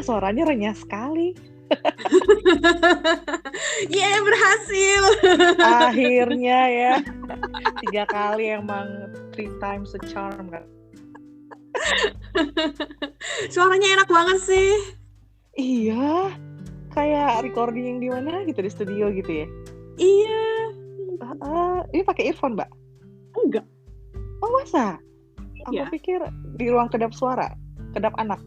suaranya renyah sekali. Yeah, berhasil. Akhirnya ya. 3 kali emang 3 times a charm kan. Suaranya enak banget sih. Iya, kayak recording di mana gitu, di studio gitu ya. Iya. Ini pakai earphone, Mbak? Enggak. Oh, masa? Aku Iya. pikir di ruang kedap suara, kedap anak.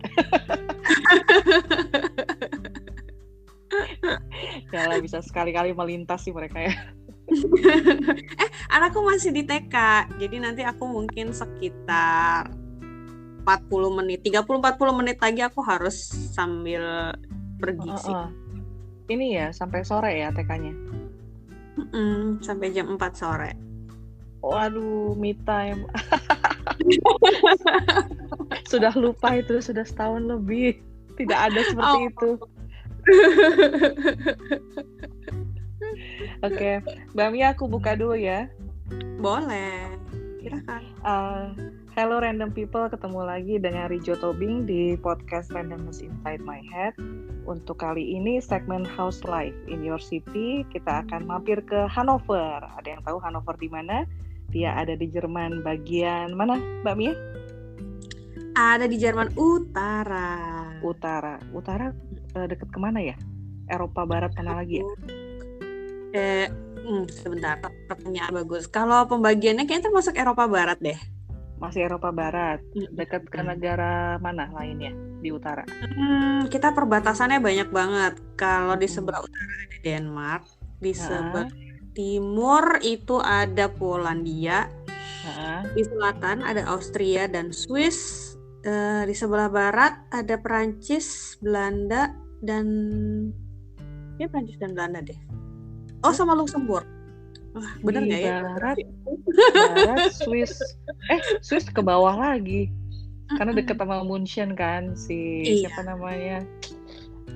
Ya lah, bisa sekali-kali melintas sih mereka ya. Anakku masih di TK, jadi nanti aku mungkin sekitar 40 menit, 30-40 menit lagi aku harus sambil pergi sih. Ini ya, sampai sore ya TK-nya? Sampai jam 4 sore. Waduh, me time. Sudah lupa itu, sudah setahun lebih. Tidak ada seperti itu. Oke, Mbak Mia, aku buka dulu ya. Boleh, silakan. Hello random people, ketemu lagi dengan Rijo Tobing di podcast Randomness Inside My Head. Untuk kali ini segmen House Life in Your City, kita akan mampir ke Hanover. Ada yang tahu Hanover di mana? Dia ada di Jerman bagian mana, Mbak Mia? Ada di Jerman Utara. Utara deket kemana ya? Eropa Barat mana lagi ya? Sebentar, pertanyaan bagus. Kalau pembagiannya kayaknya termasuk Eropa Barat deh. Masih Eropa Barat. Dekat ke negara mana lainnya di utara? Kita perbatasannya banyak banget. Kalau di sebelah utara ada Denmark, di sebelah timur itu ada Polandia, di selatan ada Austria dan Swiss, di sebelah barat ada Perancis, Belanda dan Perancis dan Belanda deh. Oh, sama Luxembourg. Wah, bener nggak ya? Barat, Swiss. Swiss ke bawah lagi. Karena dekat sama München kan, siapa namanya?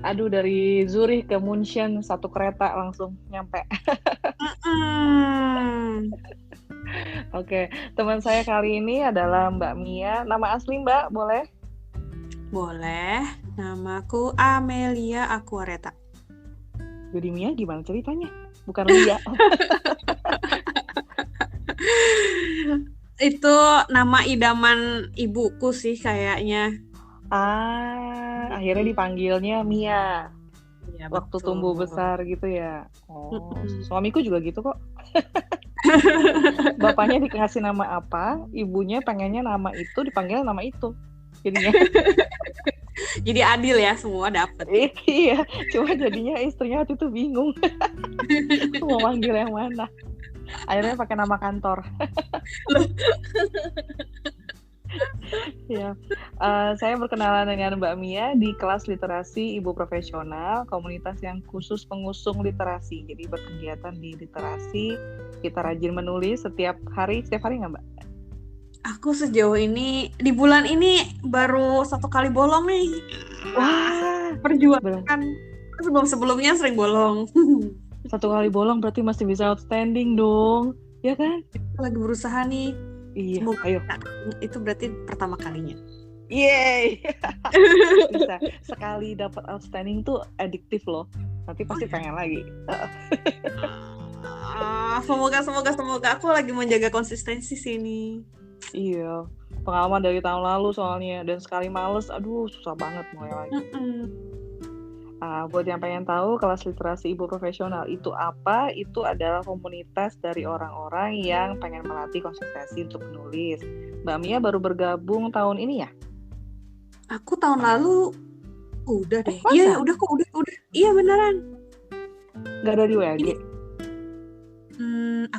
Aduh, dari Zurich ke München 1 kereta langsung nyampe. Oke, teman saya kali ini adalah Mbak Mia. Nama asli Mbak, boleh? Boleh. Namaku Amelia Aquareta. Jadi Mia gimana ceritanya? Bukan Lia. Itu nama idaman ibuku sih kayaknya. Akhirnya dipanggilnya Mia. Ya, waktu betul. Tumbuh besar gitu ya. Suamiku juga gitu kok. Bapaknya dikasih nama apa, ibunya pengennya nama itu dipanggil nama itu. Jadinya jadi adil ya, semua dapet. Iya, cuma jadinya istrinya waktu itu bingung mau manggil yang mana. Akhirnya pakai nama kantor. Ya, saya berkenalan dengan Mbak Mia di kelas literasi Ibu Profesional, komunitas yang khusus pengusung literasi. Jadi berkegiatan di literasi, kita rajin menulis setiap hari nggak Mbak? Aku sejauh ini di bulan ini baru 1 kali bolong nih. Wah, perjuangan. Sebelumnya sering bolong. 1 kali bolong berarti masih bisa outstanding dong, ya kan? Lagi berusaha nih. Iya, semoga ayo. Itu berarti pertama kalinya. Yeay. Bisa. Sekali dapat outstanding tuh adiktif loh. Nanti pasti pengen lagi. Semoga aku lagi menjaga konsistensi sini. Iya, pengalaman dari tahun lalu soalnya, dan sekali males, aduh susah banget mulai lagi. Buat yang pengen tahu, kelas literasi Ibu Profesional itu apa? Itu adalah komunitas dari orang-orang yang pengen melatih konsistensi untuk menulis. Mbak Mia baru bergabung tahun ini ya? Aku tahun lalu udah deh. Masa? Iya, udah. Iya beneran. Gak ada di WAG?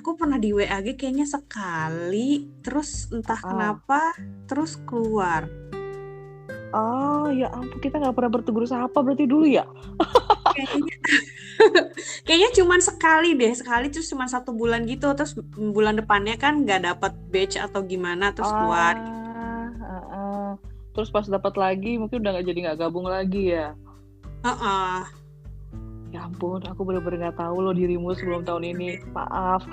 Aku pernah di WAG kayaknya sekali, terus entah kenapa, terus keluar. Oh ya ampun, kita gak pernah bertegur sapa berarti dulu ya? Kayaknya cuma sekali terus cuma 1 bulan gitu, terus bulan depannya kan gak dapat badge atau gimana, terus keluar. Terus pas dapat lagi mungkin udah gak gabung lagi ya? Ya ampun, aku bener-bener gak tahu loh dirimu sebelum tahun ini. Maaf.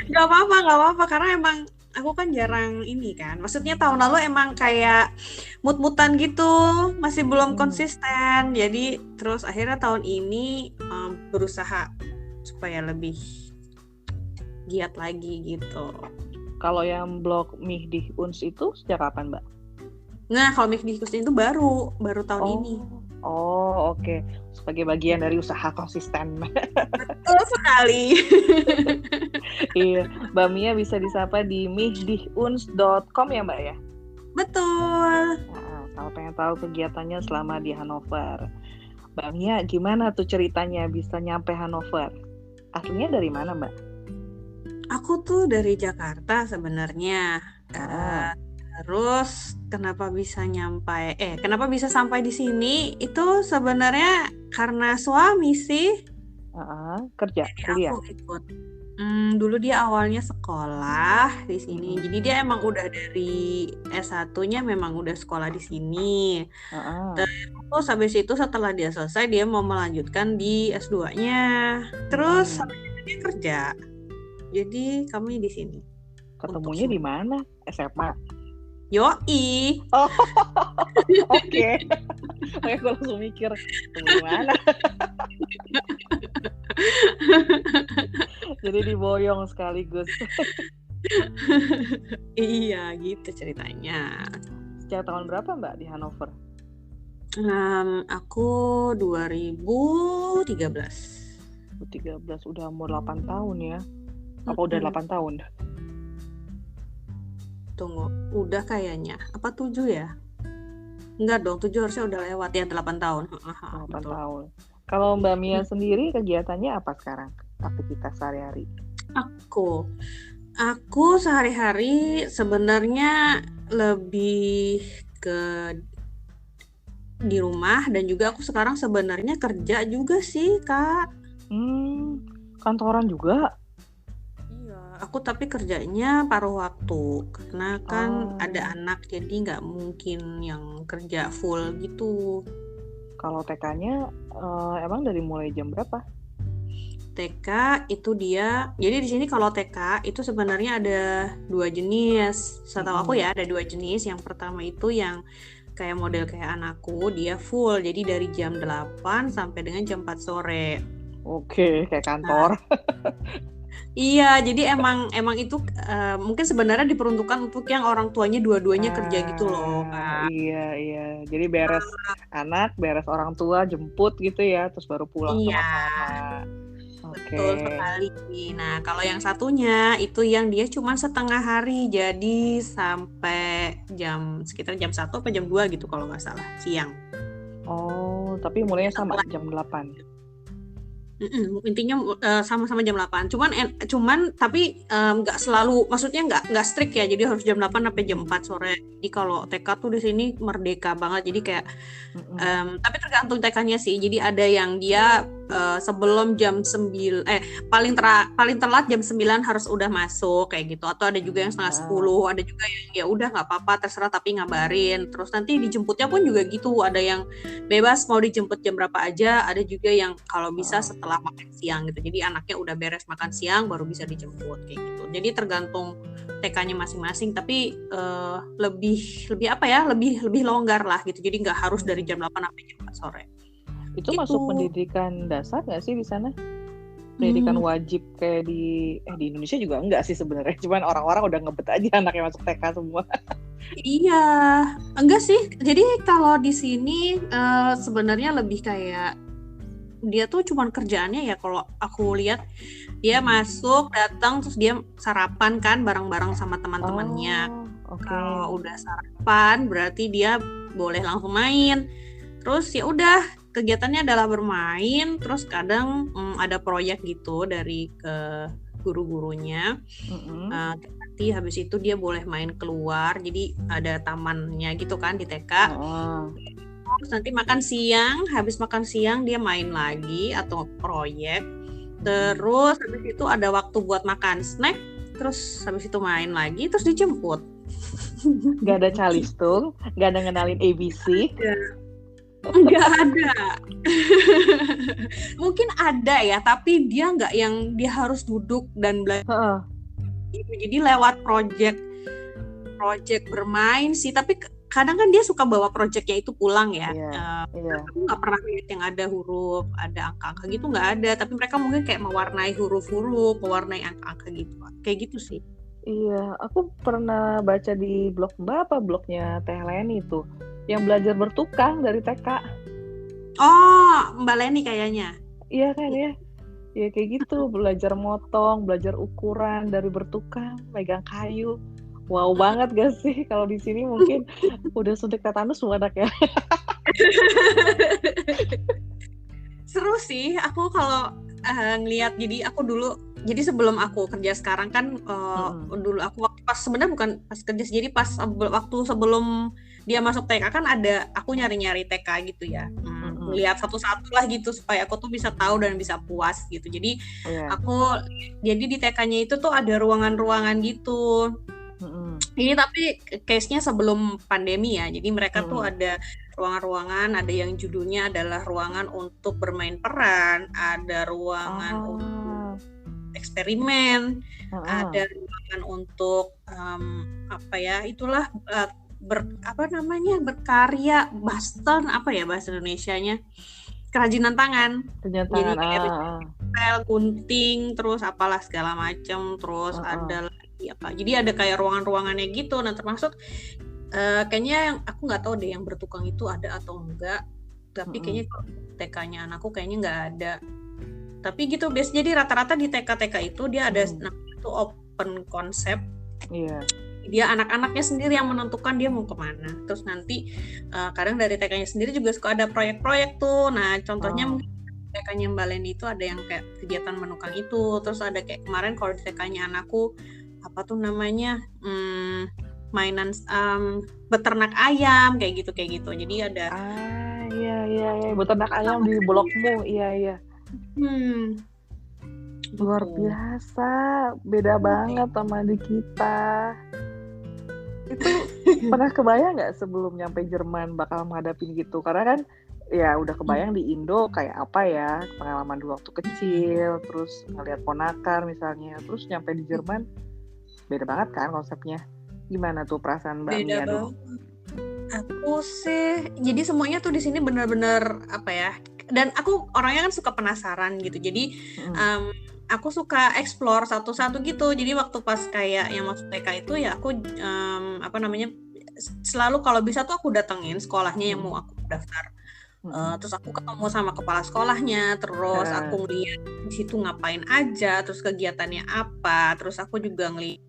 Gak apa-apa, karena emang aku kan jarang ini kan. Maksudnya tahun lalu emang kayak mut-mutan gitu, masih belum konsisten. Jadi terus akhirnya tahun ini berusaha supaya lebih giat lagi gitu. Kalau yang blog Mihdih Uns itu sejak kapan, Mbak? Nah, kalau Mihdih Uns itu baru tahun ini. Oh, oke. Sebagai bagian dari usaha konsisten. Betul sekali. Iya, Mbak Mia bisa disapa di mihdihuns.com ya, Mbak ya? Betul. Nah, kalau pengen tahu kegiatannya selama di Hanover. Mbak Mia, gimana tuh ceritanya bisa nyampe Hanover? Aslinya dari mana, Mbak? Aku tuh dari Jakarta sebenarnya. Terus kenapa bisa sampai di sini? Itu sebenarnya karena suami sih. Kerja, jadi kuliah. Aku ikut. Dulu dia awalnya sekolah di sini. Jadi dia emang udah dari S1-nya memang udah sekolah di sini. Terus habis itu setelah dia selesai dia mau melanjutkan di S2-nya. Terus habis itu dia kerja. Jadi kami di sini. Ketemunya di mana? SMA. Yoi. Oh, oke. Aku langsung mikir ketemu di mana. Jadi diboyong sekaligus. Iya, gitu ceritanya. Sejak tahun berapa, Mbak, di Hanover? Aku 2013. 2013, udah umur 8 tahun ya. Apa udah 8 tahun? Tunggu, udah kayaknya. Apa 7 ya? Enggak dong, 7 harusnya udah lewat ya, 8 tahun. 8 tahun. Kalau Mbak Mia sendiri kegiatannya apa sekarang? Aktivitas sehari-hari? Aku sehari-hari sebenarnya lebih ke di rumah, dan juga aku sekarang sebenarnya kerja juga sih, Kak. Kantoran juga? Aku tapi kerjanya paruh waktu karena kan ada anak, jadi nggak mungkin yang kerja full gitu. Kalau TK-nya emang dari mulai jam berapa? TK itu dia, jadi di sini kalau TK itu sebenarnya ada 2 jenis. Setahu aku ya ada 2 jenis. Yang pertama itu yang kayak model kayak anakku, dia full, jadi dari jam 8 sampai dengan jam 4 sore. Oke, kayak kantor. Iya, jadi emang itu mungkin sebenarnya diperuntukkan untuk yang orang tuanya dua-duanya kerja gitu loh, Kak. Iya. Jadi beres anak, beres orang tua, jemput gitu ya, terus baru pulang sama-sama. Betul sekali. Nah, kalau yang satunya itu yang dia cuma setengah hari, jadi sampai sekitar jam 1 atau jam 2 gitu kalau nggak salah, siang. Oh, tapi mulainya sama jam 8. Intinya sama-sama jam 8. Cuman tapi nggak selalu, maksudnya nggak strict ya. Jadi harus jam 8 sampai jam 4 sore. Jadi kalau TK tuh di sini merdeka banget. Jadi kayak tapi tergantung TK-nya sih. Jadi ada yang dia sebelum jam 9 paling telat jam 9 harus udah masuk kayak gitu. Atau ada juga yang setengah 10, ada juga yang ya udah nggak apa-apa terserah tapi ngabarin. Terus nanti dijemputnya pun juga gitu. Ada yang bebas mau dijemput jam berapa aja, ada juga yang kalau bisa setelah makan siang gitu. Jadi anaknya udah beres makan siang baru bisa dijemput kayak gitu. Jadi tergantung TK-nya masing-masing, tapi lebih apa ya? Lebih longgar lah gitu. Jadi nggak harus dari jam 8 sampai jam 4 sore. Itu gitu. Masuk pendidikan dasar nggak sih di sana? Pendidikan wajib kayak di Indonesia juga enggak sih sebenarnya. Cuman orang-orang udah ngebet aja anaknya masuk TK semua. Iya, enggak sih. Jadi kalau di sini sebenarnya lebih kayak dia tuh cuman kerjaannya ya, kalau aku lihat dia masuk, datang, terus dia sarapan kan bareng-bareng sama teman-temannya. Kalau udah sarapan berarti dia boleh langsung main. Terus ya udah, kegiatannya adalah bermain, terus kadang ada proyek gitu dari ke guru-gurunya. Nanti habis itu dia boleh main keluar, jadi ada tamannya gitu kan di TK. Terus nanti makan siang, habis makan siang dia main lagi atau proyek. Terus habis itu ada waktu buat makan snack, terus habis itu main lagi, terus dijemput. Gak ada calistung, gak ada ngenalin ABC. Enggak ada. Mungkin ada ya, tapi dia nggak yang dia harus duduk dan belajar. Jadi lewat project project bermain sih, tapi kadang kan dia suka bawa projectnya itu pulang ya. Aku nggak pernah lihat yang ada huruf, ada angka-angka gitu, nggak ada. Tapi mereka mungkin kayak mewarnai huruf-huruf, mewarnai angka-angka gitu, kayak gitu sih. Iya, aku pernah baca di blog Mbak, blognya Teh Leni tuh, yang belajar bertukang dari TK. Oh, Mbak Leni kayaknya. Iya kan ya. Ya kayak gitu, belajar motong, belajar ukuran dari bertukang, megang kayu. Wow banget gak sih? Kalau di sini mungkin udah suntik tetanus semua anak ya. Seru sih, aku kalau ngelihat, jadi aku dulu, jadi sebelum aku kerja sekarang kan dulu aku waktu pas, sebenarnya bukan pas kerja, jadi pas waktu sebelum dia masuk TK kan ada aku nyari-nyari TK gitu ya, lihat satu-satu lah gitu supaya aku tuh bisa tahu dan bisa puas gitu. Jadi aku jadi di TK-nya itu tuh ada ruangan-ruangan gitu. Ini tapi case-nya sebelum pandemi ya. Jadi mereka tuh ada ruangan-ruangan, ada yang judulnya adalah ruangan untuk bermain peran, ada ruangan untuk eksperimen, ada ruangan untuk berkarya, Boston, apa ya bahasa Indonesianya, kerajinan tangan. Jadi kayak gunting, terus apalah segala macam, terus ada lagi apa. Jadi ada kayak ruangan-ruangannya gitu. Nah termasuk kayaknya yang aku nggak tahu deh yang bertukang itu ada atau enggak. Tapi kayaknya TK-nya anakku kayaknya nggak ada. Tapi gitu biasa. Jadi rata-rata di TK-TK itu dia ada namanya itu open concept. Iya. Dia anak-anaknya sendiri yang menentukan dia mau kemana. Terus nanti kadang dari TK-nya sendiri juga suka ada proyek-proyek tuh. Nah contohnya mungkin TK-nya Mbak Leni itu ada yang kayak kegiatan menukang itu. Terus ada kayak kemarin kalau di TK-nya anakku apa tuh namanya mainan beternak ayam kayak gitu. Jadi ada iya beternak ayam di blogmu. Iya. Luar biasa, beda banget sama di kita. Itu pernah kebayang nggak sebelum nyampe Jerman bakal menghadapin gitu? Karena kan ya udah kebayang di Indo kayak apa ya, pengalaman dulu waktu kecil, terus ngeliat ponakan misalnya, terus nyampe di Jerman beda banget kan konsepnya. Gimana tuh perasaan Mbak Mia dulu? Aku sih, jadi semuanya tuh di sini benar-benar apa ya? Dan aku orangnya kan suka penasaran gitu. Jadi aku suka explore satu-satu gitu. Jadi waktu pas kayak yang masuk TK itu ya aku selalu kalau bisa tuh aku datengin sekolahnya yang mau aku daftar. Terus aku ketemu sama kepala sekolahnya, terus aku ngeliat di situ ngapain aja, terus kegiatannya apa, terus aku juga ngeliat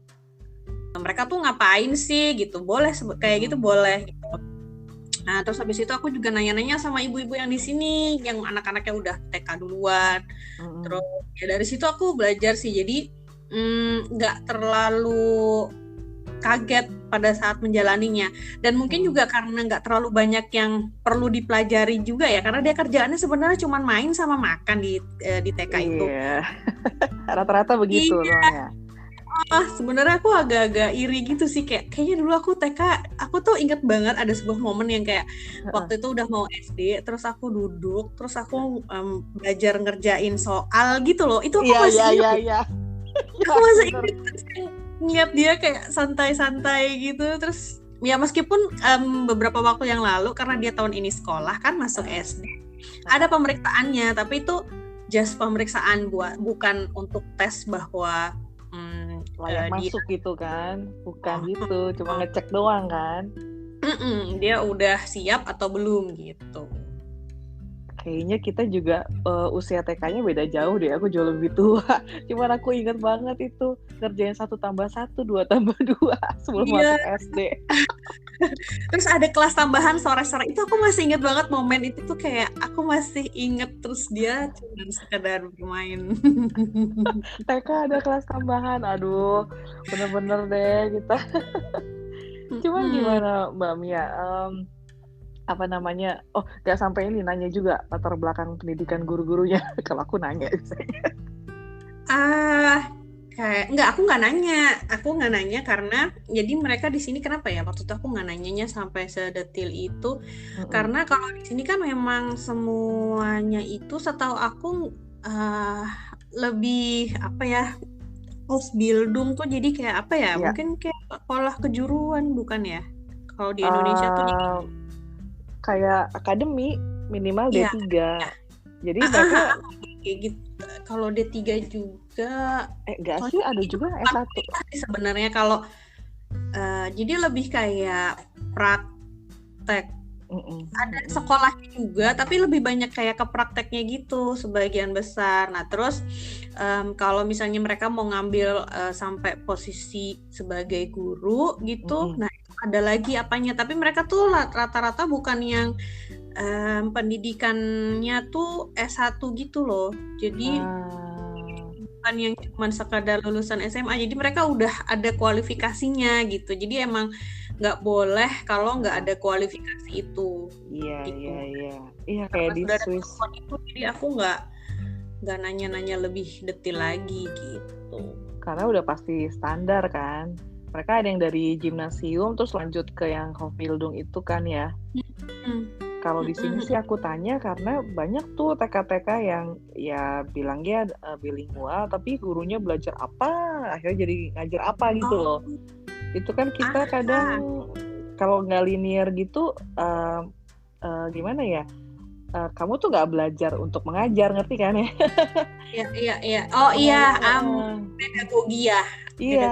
mereka tuh ngapain sih gitu, boleh kayak gitu boleh gitu. Nah terus habis itu aku juga nanya-nanya sama ibu-ibu yang di sini yang anak-anaknya udah TK duluan. Terus ya dari situ aku belajar sih, jadi nggak terlalu kaget pada saat menjalaninya. Dan mungkin juga karena nggak terlalu banyak yang perlu dipelajari juga ya, karena dia kerjaannya sebenarnya cuma main sama makan di TK itu. Rata-rata begitu ya. Sebenarnya aku agak-agak iri gitu sih, kayaknya dulu aku TK, aku tuh inget banget ada sebuah momen yang kayak waktu itu udah mau SD, terus aku duduk, terus aku belajar ngerjain soal gitu loh. Itu aku masih inget. Aku masih inget dia kayak santai-santai gitu. Terus ya meskipun beberapa waktu yang lalu karena dia tahun ini sekolah kan masuk SD, ada pemeriksaannya, tapi itu just pemeriksaan bukan untuk tes bahwa layak masuk gitu kan, bukan gitu, cuma ngecek doang kan. Dia udah siap atau belum gitu. Kayaknya kita juga usia TK-nya beda jauh deh, aku jauh lebih tua. Cuman aku inget banget itu ngerjain 1+1, 2+2 sebelum masuk SD. Terus ada kelas tambahan sore-sore, itu aku masih inget banget momen itu tuh, kayak aku masih inget. Terus dia cuma sekedar bermain. TK ada kelas tambahan, aduh bener-bener deh kita. Cuman gimana Mbak Mia, gak sampai ini nanya juga latar belakang pendidikan guru-gurunya. Kalau aku nanya misalnya. Aku nggak nanya karena jadi mereka di sini kenapa ya waktu itu aku nggak nanyanya sampai sedetil itu. Karena kalau di sini kan memang semuanya itu setahu aku lebih apa ya, Ausbildung tuh jadi kayak apa ya? Ya. Mungkin kayak sekolah kejuruan bukan ya? Kalau di Indonesia tuh kayak akademi minimal iya, D3. Jadi mereka kayak gitu. Kalau D3 juga enggak sih, ada juga S1 sebenarnya kalau jadi lebih kayak praktek. Ada sekolahnya juga, tapi lebih banyak kayak ke prakteknya gitu sebagian besar. Nah terus kalau misalnya mereka mau ngambil sampai posisi sebagai guru gitu, nah itu ada lagi apanya. Tapi mereka tuh rata-rata bukan yang pendidikannya tuh S1 gitu loh. Jadi bukan yang cuma sekadar lulusan SMA. Jadi mereka udah ada kualifikasinya gitu. Jadi emang nggak boleh kalau nggak ada kualifikasi itu. Iya, gitu. Iya kayak di Swiss. Itu, jadi aku nggak nanya-nanya lebih detail lagi gitu. Karena udah pasti standar kan. Mereka ada yang dari gimnasium terus lanjut ke yang Hofbildung itu kan ya. Kalau di sini sih aku tanya karena banyak tuh TK-TK yang ya bilangnya bilingual tapi gurunya belajar apa, akhirnya jadi ngajar apa gitu loh. Itu kan kita kadang kalau nggak linear gitu gimana ya, kamu tuh nggak belajar untuk mengajar, ngerti kan ya? Iya. Oh iya, pedagogi ya. Iya.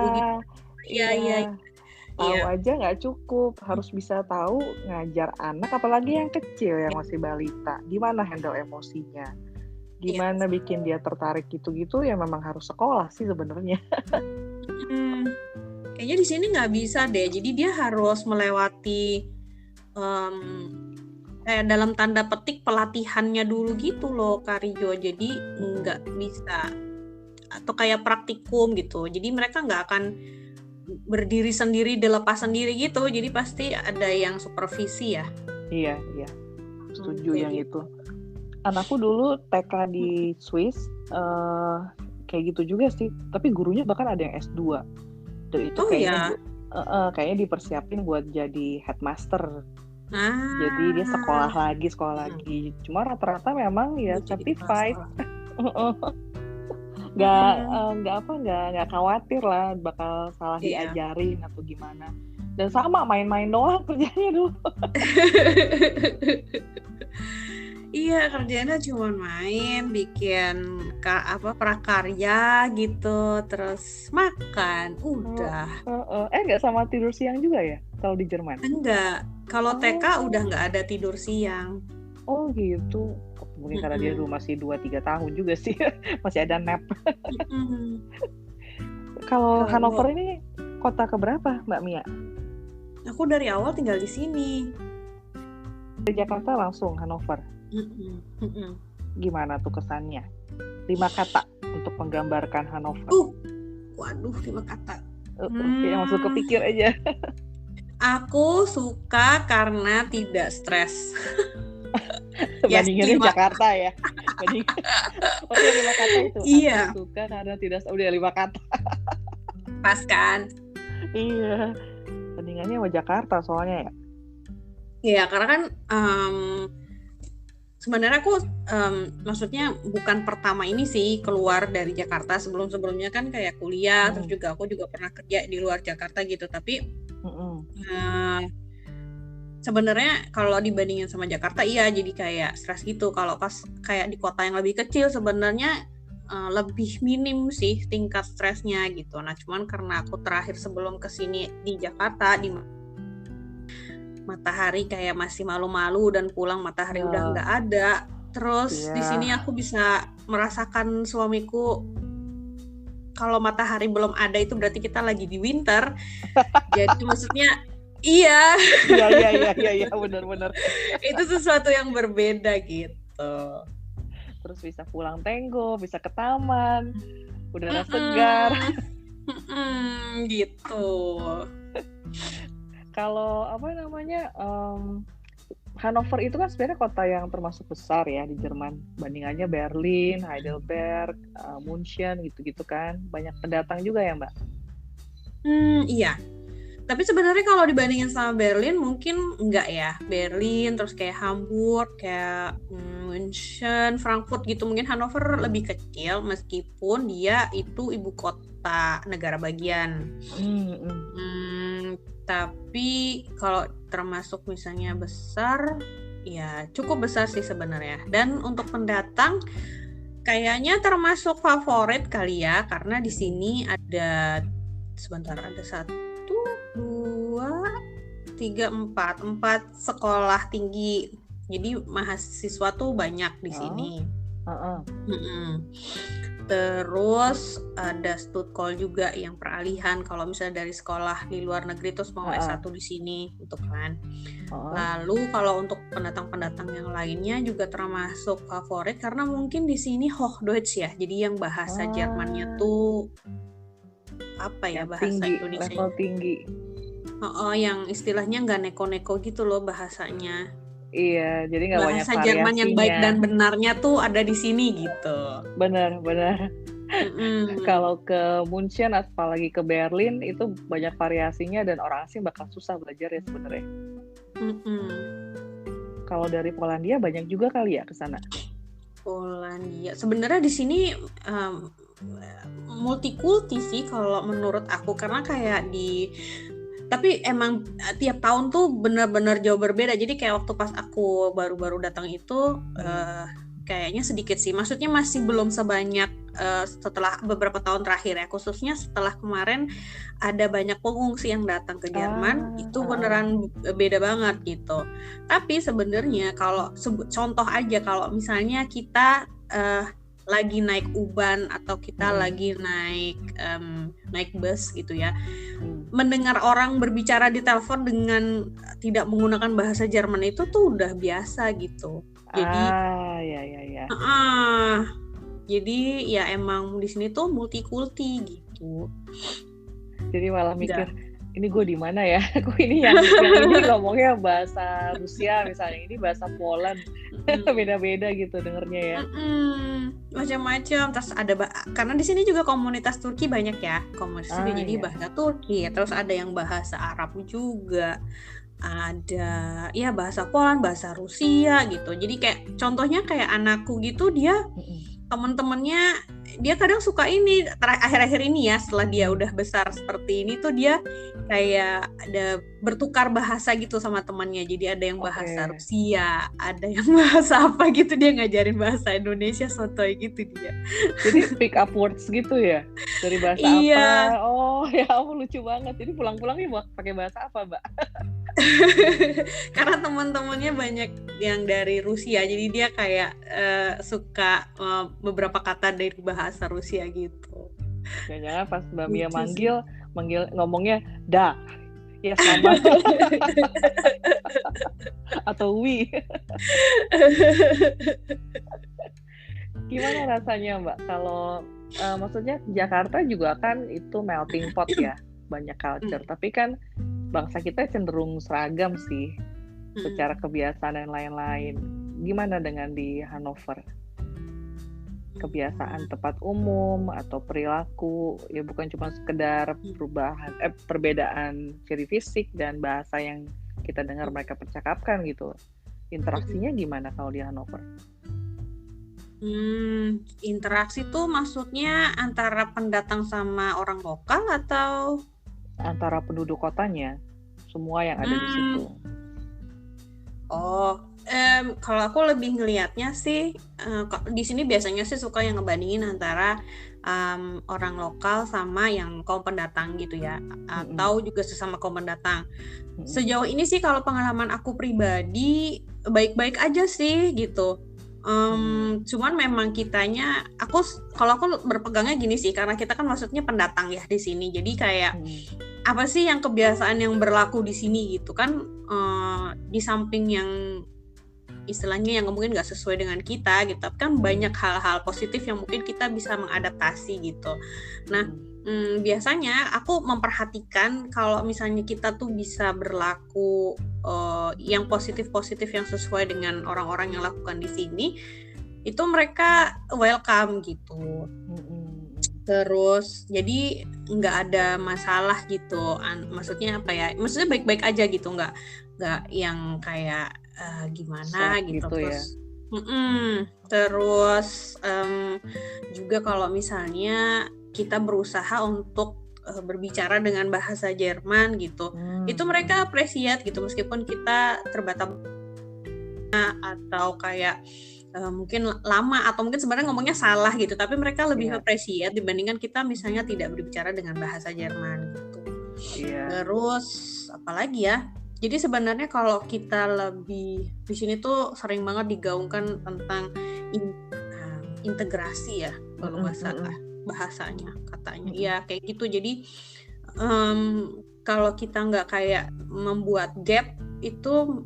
Tahu aja nggak cukup, harus bisa tahu ngajar anak, apalagi yang kecil yang masih balita. Gimana handle emosinya? Gimana bikin dia tertarik gitu-gitu ya memang harus sekolah sih sebenarnya. Kayaknya di sini nggak bisa deh. Jadi dia harus melewati kayak dalam tanda petik pelatihannya dulu gitu loh, Karijo. Jadi nggak bisa atau kayak praktikum gitu. Jadi mereka nggak akan berdiri sendiri, dilepas sendiri gitu. Jadi pasti ada yang supervisi ya. Iya. Setuju yang itu. Anakku dulu TK di Swiss kayak gitu juga sih. Tapi gurunya bahkan ada yang S2. Dan itu kayaknya dipersiapin buat jadi headmaster. Jadi dia sekolah lagi. Cuma rata-rata memang ya certified. Nggak khawatir lah bakal salah diajarin atau gimana. Dan sama main-main doang kerjanya dulu. Iya, kerjanya cuma main, bikin prakarya gitu, terus makan, udah. Nggak sama tidur siang juga ya kalau di Jerman? Enggak, kalau TK udah nggak ada tidur siang. Oh gitu. Mungkin karena dia dulu masih 2-3 tahun juga sih. Masih ada nap. Kalau Hannover ini kota keberapa Mbak Mia? Aku dari awal tinggal di sini. Dari Jakarta langsung Hannover. Gimana tuh kesannya? 5 kata untuk menggambarkan Hannover. Waduh, 5 kata. Yang langsung kepikir aja. Aku suka karena tidak stres. Bandingannya Jakarta ya. Oh iya 5 kata itu. Iya. Aku suka karena tidak udah 5 kata. Pas kan? Iya. Bandingannya sama Jakarta soalnya ya. Iya, karena kan sebenarnya aku maksudnya bukan pertama ini sih keluar dari Jakarta. Sebelumnya kan kayak kuliah, terus juga aku juga pernah kerja di luar Jakarta gitu. Tapi sebenarnya kalau dibandingin sama Jakarta jadi kayak stres gitu. Kalau pas kayak di kota yang lebih kecil sebenarnya lebih minim sih tingkat stresnya gitu. Nah cuman karena aku terakhir sebelum kesini di Jakarta di matahari kayak masih malu-malu dan pulang matahari udah nggak ada. Terus di sini aku bisa merasakan suamiku kalau matahari belum ada itu berarti kita lagi di winter. Jadi maksudnya Iya, benar. Itu sesuatu yang berbeda gitu. Terus bisa pulang tenggo, bisa ke taman, udara segar. Gitu. Kalau Hannover itu kan sebenarnya kota yang termasuk besar ya di Jerman. Bandingannya Berlin, Heidelberg, München gitu-gitu kan. Banyak pendatang juga ya Mbak? Iya. Tapi sebenarnya kalau dibandingin sama Berlin mungkin enggak ya. Berlin terus kayak Hamburg, kayak München, Frankfurt gitu. Mungkin Hannover lebih kecil meskipun dia itu ibu kota negara bagian. Tapi kalau termasuk misalnya besar, ya cukup besar sih sebenarnya. Dan untuk pendatang kayaknya termasuk favorit kali ya, karena di sini ada ada 4 sekolah tinggi. Jadi mahasiswa tuh banyak di sini. Terus ada Stuttgart juga yang peralihan kalau misalnya dari sekolah di luar negeri terus mau S1 di sini gitu kan. Lalu kalau untuk pendatang-pendatang yang lainnya juga termasuk favorit karena mungkin di sini Hochdeutsch ya. Jadi yang bahasa Jermannya tuh apa ya, bahasa tinggi, Indonesia level tinggi. Yang istilahnya nggak neko-neko gitu loh bahasanya. Iya, jadi nggak banyak bahasa Jerman yang baik dan benarnya tuh ada di sini gitu. Benar. Kalau ke München apalagi ke Berlin itu banyak variasinya dan orang asing bakal susah belajar ya sebenarnya. Kalau dari Polandia banyak juga kali ya ke sana. Polandia sebenarnya di sini multikulti sih kalau menurut aku, karena kayak tapi emang tiap tahun tuh benar-benar jauh berbeda. Jadi kayak waktu pas aku baru-baru datang itu kayaknya sedikit sih. Maksudnya masih belum sebanyak setelah beberapa tahun terakhir ya. Khususnya setelah kemarin ada banyak pengungsi yang datang ke Jerman. Itu beneran beda banget gitu. Tapi sebenarnya kalau contoh aja, kalau misalnya kita lagi naik U-Bahn atau kita lagi naik bus gitu ya, mendengar orang berbicara di telepon dengan tidak menggunakan bahasa Jerman itu tuh udah biasa gitu. Jadi jadi ya emang di sini tuh multikulti gitu. Jadi malah mikir ini gue di mana ya? Gue ini yang ini ngomongnya bahasa Rusia misalnya, ini bahasa Poland. Beda-beda gitu dengernya ya. Macam-macam. Terus ada karena di sini juga komunitas Turki banyak ya. Komunitas jadi bahasa Turki. Terus ada yang bahasa Arab juga. Ada ya bahasa Poland, bahasa Rusia gitu. Jadi kayak contohnya kayak anakku gitu, dia teman-temannya dia kadang suka ini akhir-akhir ini ya, setelah dia udah besar seperti ini tuh dia kayak ada bertukar bahasa gitu sama temannya. Jadi ada yang bahasa Rusia, ada yang bahasa apa gitu, dia ngajarin bahasa Indonesia sotoy gitu dia. Jadi pick up words gitu ya dari bahasa apa? Oh ya ampun, lucu banget. Jadi pulang-pulang nih pakai bahasa apa, Mbak? Karena teman-temannya banyak yang dari Rusia, jadi dia kayak suka beberapa kata dari bahasa Rusia gitu. Jangan-jangan pas Mbak Mia manggil ngomongnya da, ya sama atau wi. Gimana rasanya Mbak kalau maksudnya Jakarta juga kan itu melting pot ya, banyak culture, tapi kan bangsa kita cenderung seragam sih secara kebiasaan dan lain-lain. Gimana dengan di Hannover? Kebiasaan tempat umum atau perilaku, ya bukan cuma sekedar perbedaan ciri fisik dan bahasa yang kita dengar mereka percakapkan gitu. Interaksinya gimana kalau di Hannover? Interaksi tuh maksudnya antara pendatang sama orang lokal atau antara penduduk kotanya, semua yang ada di situ? Kalau aku lebih ngelihatnya sih di sini biasanya sih suka yang ngebandingin antara orang lokal sama yang kaum pendatang gitu ya, atau juga sesama kaum pendatang. Sejauh ini sih kalau pengalaman aku pribadi baik-baik aja sih gitu. Cuman memang kitanya, kalau aku berpegangnya gini sih, karena kita kan maksudnya pendatang ya di sini, jadi kayak apa sih yang kebiasaan yang berlaku di sini gitu kan, di samping yang istilahnya yang mungkin nggak sesuai dengan kita gitu, tapi kan banyak hal-hal positif yang mungkin kita bisa mengadaptasi gitu. Nah biasanya aku memperhatikan kalau misalnya kita tuh bisa berlaku yang positif-positif yang sesuai dengan orang-orang yang lakukan di sini, itu mereka welcome gitu. Terus jadi nggak ada masalah gitu. Maksudnya apa ya? Maksudnya baik-baik aja gitu, nggak yang kayak gimana Shock gitu. gitu ya. Terus juga kalau misalnya kita berusaha untuk berbicara dengan bahasa Jerman gitu, itu mereka appreciate gitu, meskipun kita terbatas atau kayak mungkin lama atau mungkin sebenarnya ngomongnya salah gitu, tapi mereka lebih appreciate dibandingkan kita misalnya tidak berbicara dengan bahasa Jerman gitu. Terus apalagi ya? Jadi sebenarnya kalau kita lebih di sini tuh sering banget digaungkan tentang integrasi ya, kalau nggak salah bahasanya katanya. Ya kayak gitu. Jadi kalau kita nggak kayak membuat gap itu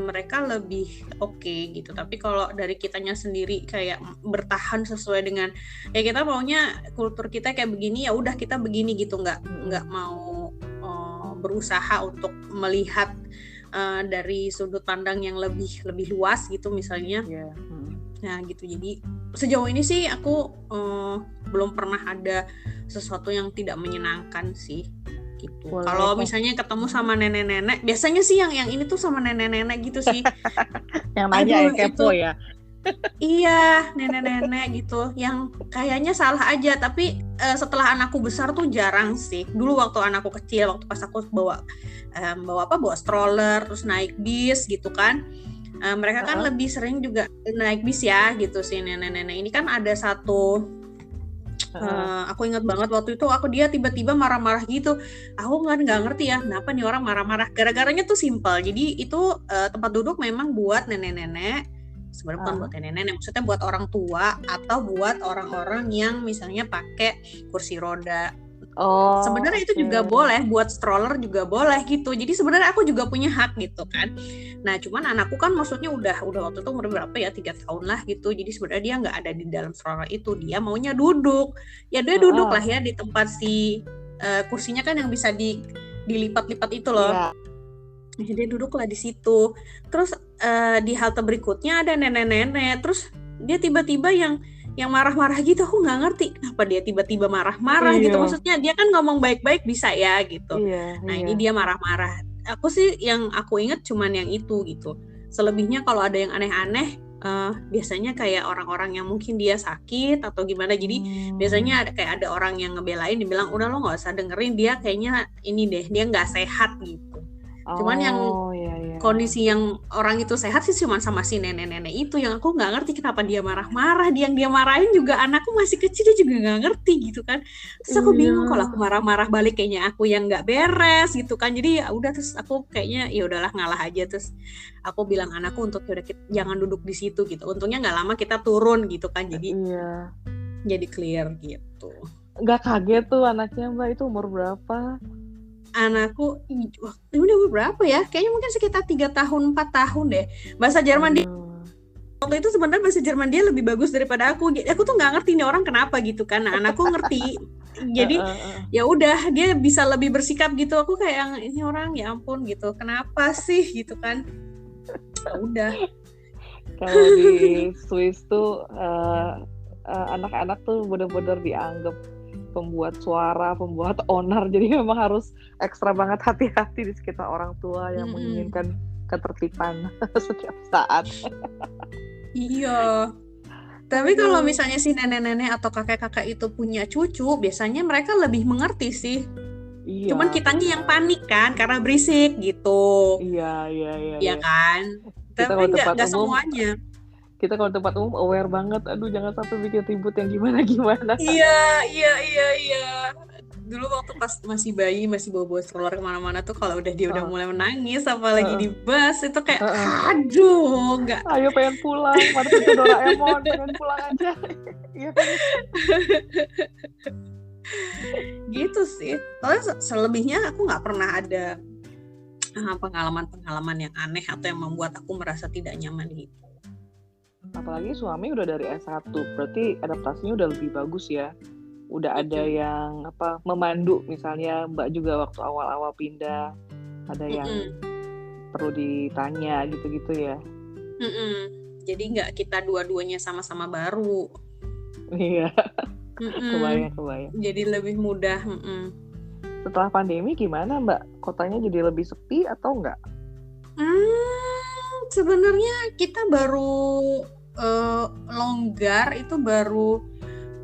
mereka lebih oke gitu. Tapi kalau dari kitanya sendiri kayak bertahan sesuai dengan ya kita maunya kultur kita kayak begini, ya udah kita begini gitu, nggak mau berusaha untuk melihat dari sudut pandang yang lebih luas gitu misalnya. Nah gitu. Jadi sejauh ini sih aku belum pernah ada sesuatu yang tidak menyenangkan sih gitu. Kalau misalnya ketemu sama nenek-nenek, biasanya sih yang ini tuh sama nenek-nenek gitu sih. Yang nanya ya kepo ya. Iya, nenek-nenek gitu yang kayaknya salah aja, tapi setelah anakku besar tuh jarang sih. Dulu waktu anakku kecil, waktu pas aku bawa stroller terus naik bis gitu kan. Mereka kan lebih sering juga naik bis ya gitu sih nenek-nenek. Ini kan ada satu aku ingat banget waktu itu dia tiba-tiba marah-marah gitu. Aku nggak ngerti ya kenapa nih orang marah-marah. Gara-garanya tuh simpel. Jadi itu tempat duduk memang buat nenek-nenek. Sebenarnya bukan buat nenek-nenek, maksudnya buat orang tua atau buat orang-orang yang misalnya pakai kursi roda. Sebenarnya itu juga boleh, buat stroller juga boleh gitu. Jadi sebenarnya aku juga punya hak gitu kan. Nah cuman anakku kan maksudnya udah waktu itu umur berapa ya, 3 tahun lah gitu. Jadi sebenarnya dia nggak ada di dalam stroller itu, dia maunya duduk. Ya dia duduk lah ya di tempat si kursinya kan yang bisa dilipat-lipat itu loh. Jadi duduklah di situ. Terus di halte berikutnya ada nenek-nenek. Terus dia tiba-tiba yang marah-marah gitu. Aku nggak ngerti kenapa dia tiba-tiba marah-marah gitu. Maksudnya dia kan ngomong baik-baik bisa ya gitu. Ini dia marah-marah. Aku sih yang aku ingat cuman yang itu gitu. Selebihnya kalau ada yang aneh-aneh, biasanya kayak orang-orang yang mungkin dia sakit atau gimana. Jadi biasanya kayak ada orang yang ngebelain, dibilang udah lo nggak usah dengerin, dia kayaknya ini deh, dia nggak sehat gitu. Cuman yang kondisi yang orang itu sehat sih cuma sama si nenek-nenek itu, yang aku nggak ngerti kenapa dia marah-marah. Yang dia marahin juga anakku masih kecil, dia juga nggak ngerti gitu kan. Terus aku bingung kalau aku marah-marah balik kayaknya aku yang nggak beres gitu kan. Jadi ya udah, terus aku kayaknya ya udahlah ngalah aja. Terus aku bilang anakku untuk yaudah jangan duduk di situ gitu. Untungnya nggak lama kita turun gitu kan. Jadi jadi clear gitu. Nggak kaget tuh anaknya Mbak, itu umur berapa? Anakku ini umur berapa ya? Kayaknya mungkin sekitar 3 tahun 4 tahun deh. Bahasa Jerman dia waktu itu sebenarnya bahasa Jerman dia lebih bagus daripada aku. Aku tuh nggak ngerti nih orang kenapa gitu kan. Nah, anakku ngerti. Jadi ya udah dia bisa lebih bersikap gitu. Aku kayak ini orang ya ampun gitu. Kenapa sih gitu kan? Ya udah. Kalau di Swiss tuh anak-anak tuh benar-benar dianggap pembuat suara, pembuat onar. Jadi memang harus ekstra banget hati-hati di sekitar orang tua yang menginginkan ketertiban setiap saat. Iya. Tapi kalau misalnya si nenek-nenek atau kakek-kakek itu punya cucu, biasanya mereka lebih mengerti sih. Cuman kitanya yang panik kan karena berisik gitu. Iya kan. Tapi nggak semuanya. Kita kalau tempat umum aware banget, aduh jangan sampai bikin ribut yang gimana-gimana. Iya. Dulu waktu pas masih bayi, masih bawa stroller kemana-mana tuh, kalau udah dia udah mulai menangis, apalagi di bus itu kayak, aduh, nggak. Ayo pengen pulang, mana itu Doraemon, pengen pulang aja. Iya kan? Gitu sih. Soalnya selebihnya aku nggak pernah ada pengalaman-pengalaman yang aneh atau yang membuat aku merasa tidak nyaman gitu. Apalagi suami udah dari S1, berarti adaptasinya udah lebih bagus ya. Udah ada yang memandu, misalnya Mbak juga waktu awal-awal pindah, ada yang perlu ditanya gitu-gitu ya. Jadi nggak kita dua-duanya sama-sama baru. Iya. Kebayang. Jadi lebih mudah. Setelah pandemi gimana Mbak? Kotanya jadi lebih sepi atau enggak? Sebenarnya kita baru longgar itu baru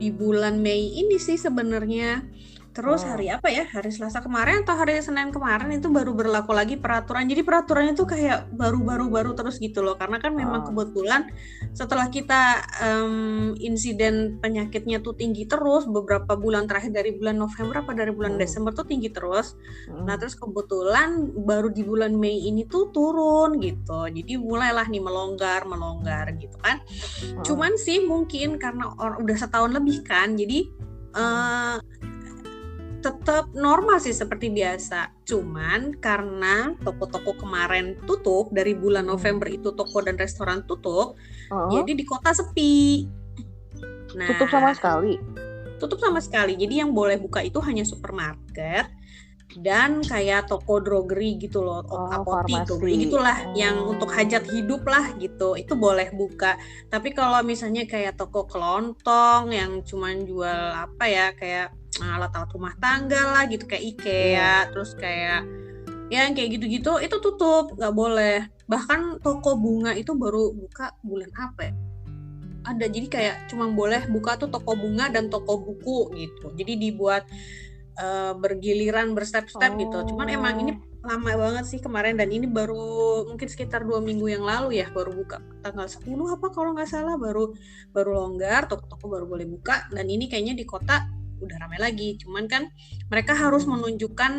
di bulan Mei ini sih sebenarnya. Terus hari apa ya? Hari Selasa kemarin atau hari Senin kemarin itu baru berlaku lagi peraturan. Jadi peraturannya tuh kayak baru terus gitu loh. Karena kan memang kebetulan setelah kita insiden penyakitnya tuh tinggi terus beberapa bulan terakhir dari bulan November apa dari bulan Desember tuh tinggi terus. Nah terus kebetulan baru di bulan Mei ini tuh turun gitu. Jadi mulailah nih melonggar gitu kan. Cuman sih mungkin karena udah setahun lebih kan. Jadi tetap normal sih seperti biasa. Cuman karena toko-toko kemarin tutup, dari bulan November itu toko dan restoran tutup, jadi di kota sepi. Nah, tutup sama sekali? Tutup sama sekali. Jadi yang boleh buka itu hanya supermarket dan kayak toko drogeri gitu loh, apotik, drogeri gitulah, yang untuk hajat hidup lah gitu, itu boleh buka. Tapi kalau misalnya kayak toko kelontong yang cuman jual apa ya, kayak alat-alat rumah tangga lah gitu, kayak IKEA, terus kayak yang kayak gitu-gitu itu tutup, nggak boleh. Bahkan toko bunga itu baru buka bulan apa ya? Ada, jadi kayak cuma boleh buka tuh toko bunga dan toko buku gitu. Jadi dibuat bergiliran, berstep-step gitu. Cuman emang ini lama banget sih kemarin, dan ini baru mungkin sekitar 2 minggu yang lalu ya baru buka, tanggal 10 apa kalau nggak salah baru longgar, toko-toko baru boleh buka. Dan ini kayaknya di kota udah ramai lagi. Cuman kan mereka harus menunjukkan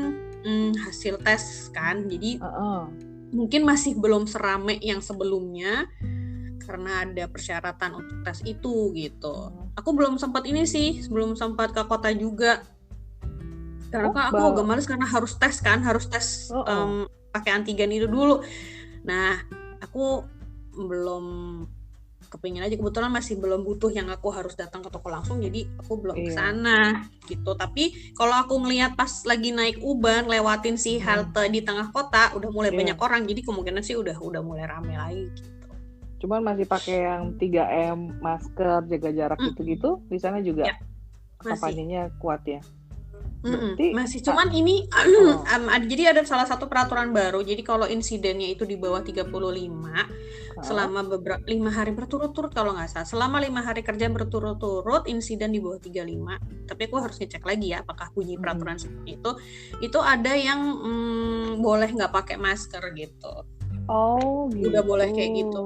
hasil tes kan, jadi mungkin masih belum seramai yang sebelumnya karena ada persyaratan untuk tes itu gitu. Aku belum sempat ini sih, belum sempat ke kota juga. Karena aku agak males karena harus tes pakai antigen itu dulu. Nah, aku belum kepingin aja, kebetulan masih belum butuh yang aku harus datang ke toko langsung, jadi aku belum kesana gitu. Tapi kalau aku ngelihat pas lagi naik Uban lewatin si halte di tengah kota udah mulai banyak orang, jadi kemungkinan sih udah mulai rame lagi gitu. Cuman masih pakai yang 3M, masker, jaga jarak gitu-gitu di sana juga kampanyenya kuat ya. Masih, cuman ini jadi ada salah satu peraturan baru. Jadi kalau insidennya itu di bawah 35 selama 5 hari berturut-turut kalau nggak salah, selama 5 hari kerja berturut-turut insiden di bawah 35. Tapi aku harus ngecek lagi ya apakah bunyi peraturan seperti itu ada yang boleh nggak pakai masker gitu. Gitu. Udah boleh kayak gitu.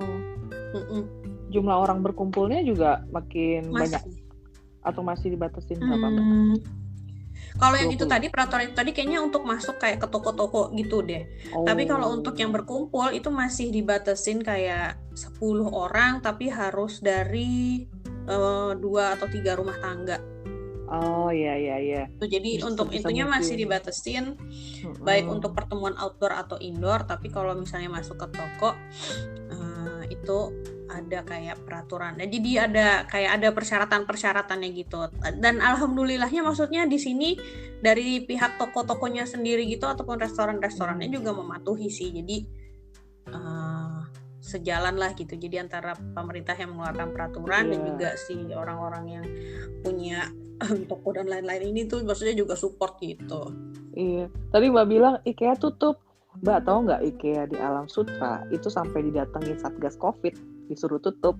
Jumlah orang berkumpulnya juga makin banyak atau masih dibatasin berapa? Kalau yang itu tadi, peraturan itu tadi kayaknya untuk masuk kayak ke toko-toko gitu deh. Tapi kalau untuk yang berkumpul itu masih dibatasin kayak 10 orang, tapi harus dari 2 atau 3 rumah tangga. Iya. Jadi untuk itunya masih dibatasin, baik untuk pertemuan outdoor atau indoor. Tapi kalau misalnya masuk ke toko, itu ada kayak peraturan. Jadi ada persyaratan-persyaratannya gitu. Dan alhamdulillahnya, maksudnya di sini dari pihak toko-tokonya sendiri gitu ataupun restoran-restorannya juga mematuhi sih. Jadi sejalan lah gitu. Jadi antara pemerintah yang mengeluarkan peraturan dan juga si orang-orang yang punya toko dan lain-lain ini tuh maksudnya juga support gitu. Iya. Tadi Mbak bilang IKEA tutup. Mbak tahu nggak IKEA di Alam Sutra itu sampai didatengin Satgas Covid disuruh tutup.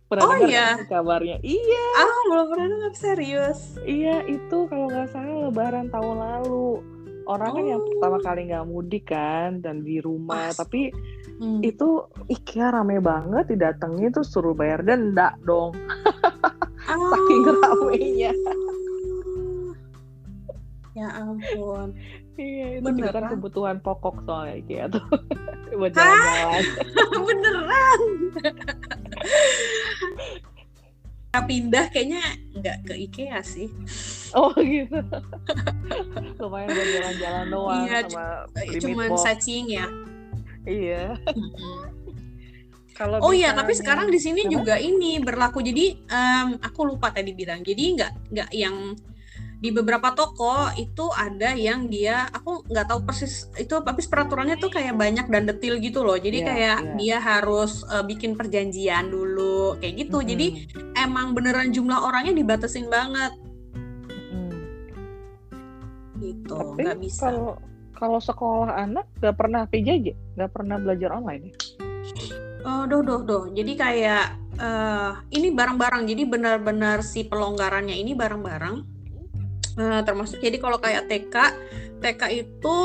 Pernah dengar kabarnya? Iya. Belum pernah dengar, serius. Iya, itu kalau nggak salah Lebaran tahun lalu. Orang kan yang pertama kali nggak mudik kan dan di rumah, tapi itu IKEA rame banget, didatengin tuh suruh bayar denda dong. Saking ramenya. Ya ampun. Iya, itu juga kan kebutuhan pokok soalnya IKEA tuh. Buat jalan-jalan. Beneran. Pindah kayaknya nggak ke IKEA sih. Gitu. Lumayan buat jalan-jalan doang sama beli cuman sightseeing ya. Iya. Tapi sekarang di sini juga ini berlaku. Jadi aku lupa tadi bilang. Jadi nggak yang di beberapa toko itu ada yang dia, aku nggak tahu persis itu, tapi peraturannya tuh kayak banyak dan detail gitu loh. Jadi dia harus bikin perjanjian dulu kayak gitu. Jadi emang beneran jumlah orangnya dibatasin banget. Gitu, nggak bisa. Kalau sekolah anak nggak pernah PJJ, nggak pernah belajar online ya? Jadi kayak ini bareng-bareng. Jadi benar-benar si pelonggarannya ini bareng-bareng. Termasuk jadi kalau kayak TK itu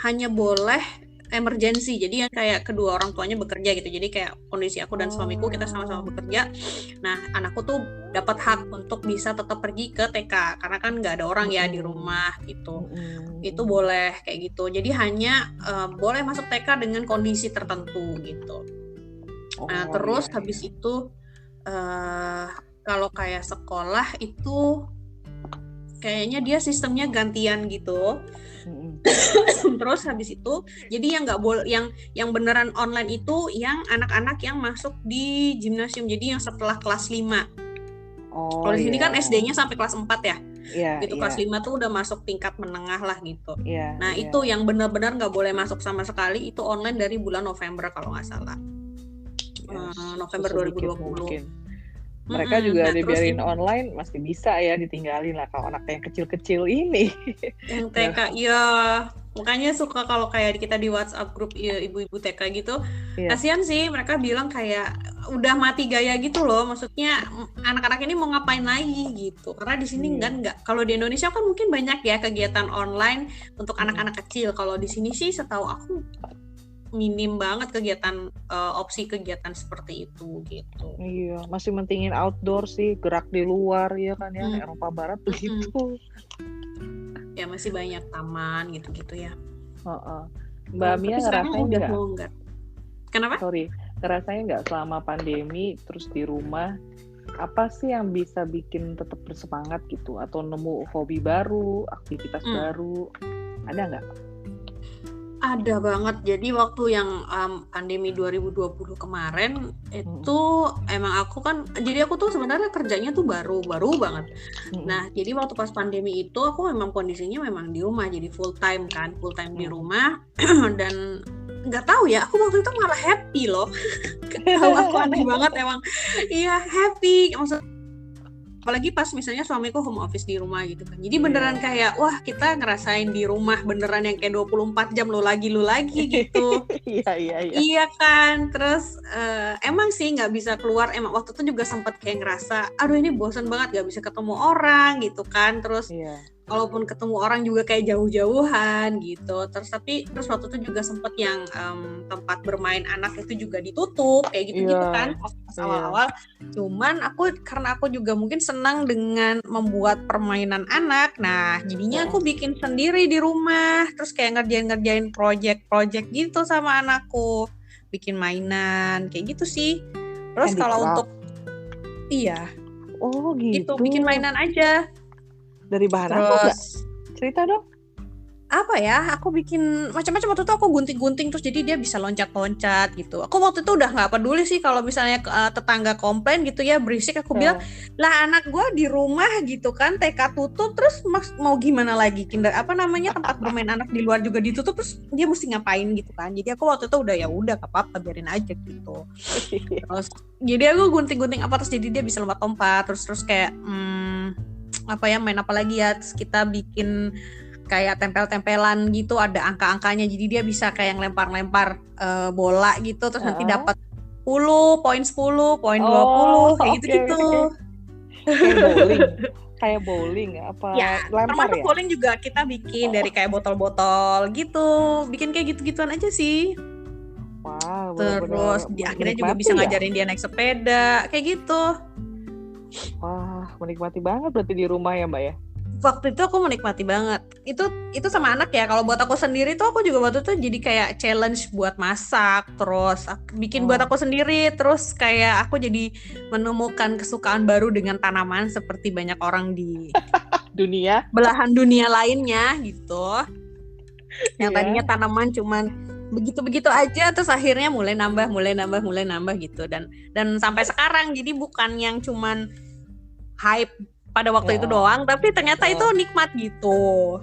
hanya boleh emergency. Jadi yang kayak kedua orang tuanya bekerja gitu. Jadi kayak kondisi aku dan suamiku, kita sama-sama bekerja. Nah, anakku tuh dapat hak untuk bisa tetap pergi ke TK karena kan nggak ada orang ya di rumah gitu. Itu boleh kayak gitu. Jadi hanya boleh masuk TK dengan kondisi tertentu gitu. Nah, terus habis itu kalau kayak sekolah itu kayaknya dia sistemnya gantian gitu. Terus habis itu jadi yang nggak boleh, yang beneran online itu yang anak-anak yang masuk di gimnasium, jadi yang setelah kelas 5. Kalau di sini kan SD-nya sampai kelas 4 ya. Gitu kelas 5 tuh udah masuk tingkat menengah lah gitu. Nah, itu yang benar-benar nggak boleh masuk sama sekali, itu online dari bulan November kalau nggak salah. November 2020. Mereka juga dibiarin online masih bisa ya ditinggalin lah kalau anak yang kecil-kecil ini. Yang TK ya, makanya suka kalau kayak kita di WhatsApp grup ibu-ibu TK gitu, kasihan sih, mereka bilang kayak udah mati gaya gitu loh, maksudnya anak-anak ini mau ngapain lagi gitu, karena di sini nggak. Kalau di Indonesia kan mungkin banyak ya kegiatan online untuk anak-anak kecil, kalau di sini sih setahu aku minim banget kegiatan opsi kegiatan seperti itu gitu. Iya, masih mentingin outdoor sih, gerak di luar ya kan ya, Eropa Barat begitu. Ya masih banyak taman gitu-gitu ya. Mbak Mia ngerasain nggak? Kenapa? Ngerasain nggak selama pandemi terus di rumah, apa sih yang bisa bikin tetap bersemangat gitu, atau nemu hobi baru, aktivitas baru, ada nggak? Ada banget. Jadi waktu yang pandemi 2020 kemarin itu emang aku tuh sebenarnya kerjanya tuh baru banget. Nah, jadi waktu pas pandemi itu aku memang kondisinya memang di rumah, jadi full time di rumah. Dan nggak tahu ya, aku waktu itu malah happy loh. Tahu aku aneh banget emang. Iya, happy. Maksudnya apalagi pas misalnya suamiku home office di rumah gitu kan. Jadi beneran kayak wah, kita ngerasain di rumah beneran yang kayak 24 jam lu lagi gitu. Iya kan. Terus emang sih nggak bisa keluar. Emang waktu itu juga sempat kayak ngerasa aduh ini bosan banget nggak bisa ketemu orang gitu kan. Terus kalaupun ketemu orang juga kayak jauh-jauhan gitu. Terus waktu itu juga sempet yang tempat bermain anak itu juga ditutup kayak gitu-gitu kan pas awal-awal. Cuman karena aku juga mungkin senang dengan membuat permainan anak. Nah, jadinya aku bikin sendiri di rumah. Terus kayak ngerjain project gitu sama anakku. Bikin mainan kayak gitu sih. Terus kalau untuk gitu bikin mainan aja. Dari bahan apa nggak? Cerita dong. Apa ya, aku bikin macam-macam. Waktu itu aku gunting-gunting terus jadi dia bisa loncat-loncat gitu. Aku waktu itu udah nggak peduli sih kalau misalnya tetangga komplain gitu ya berisik. Aku bilang lah anak gue di rumah gitu kan, TK tutup, terus mau gimana lagi, tempat bermain anak di luar juga ditutup, terus dia mesti ngapain gitu kan. Jadi aku waktu itu udah nggak apa-apa, biarin aja gitu. Terus jadi aku gunting-gunting terus jadi dia bisa lompat-lompat, terus kayak main apa lagi ya, terus kita bikin kayak tempel-tempelan gitu, ada angka-angkanya, jadi dia bisa kayak lempar-lempar bola gitu, terus nanti dapat 10, poin 10, poin 20 kayak gitu-gitu. Kayak bowling apa ya, lempar ya? Bowling juga kita bikin dari kayak botol-botol gitu, bikin kayak gitu-gituan aja sih. Wow, terus akhirnya juga bisa ngajarin dia naik sepeda kayak gitu. Wah, menikmati banget berarti di rumah ya Mbak ya? Waktu itu aku menikmati banget. Itu sama anak ya. Kalau buat aku sendiri tuh aku juga waktu itu jadi kayak challenge buat masak, terus bikin buat aku sendiri, terus kayak aku jadi menemukan kesukaan baru dengan tanaman seperti banyak orang di belahan dunia lainnya gitu. Yang tadinya tanaman cuman begitu-begitu aja, terus akhirnya mulai nambah gitu, dan sampai sekarang. Jadi bukan yang cuman hype pada waktu itu doang, tapi ternyata itu nikmat gitu.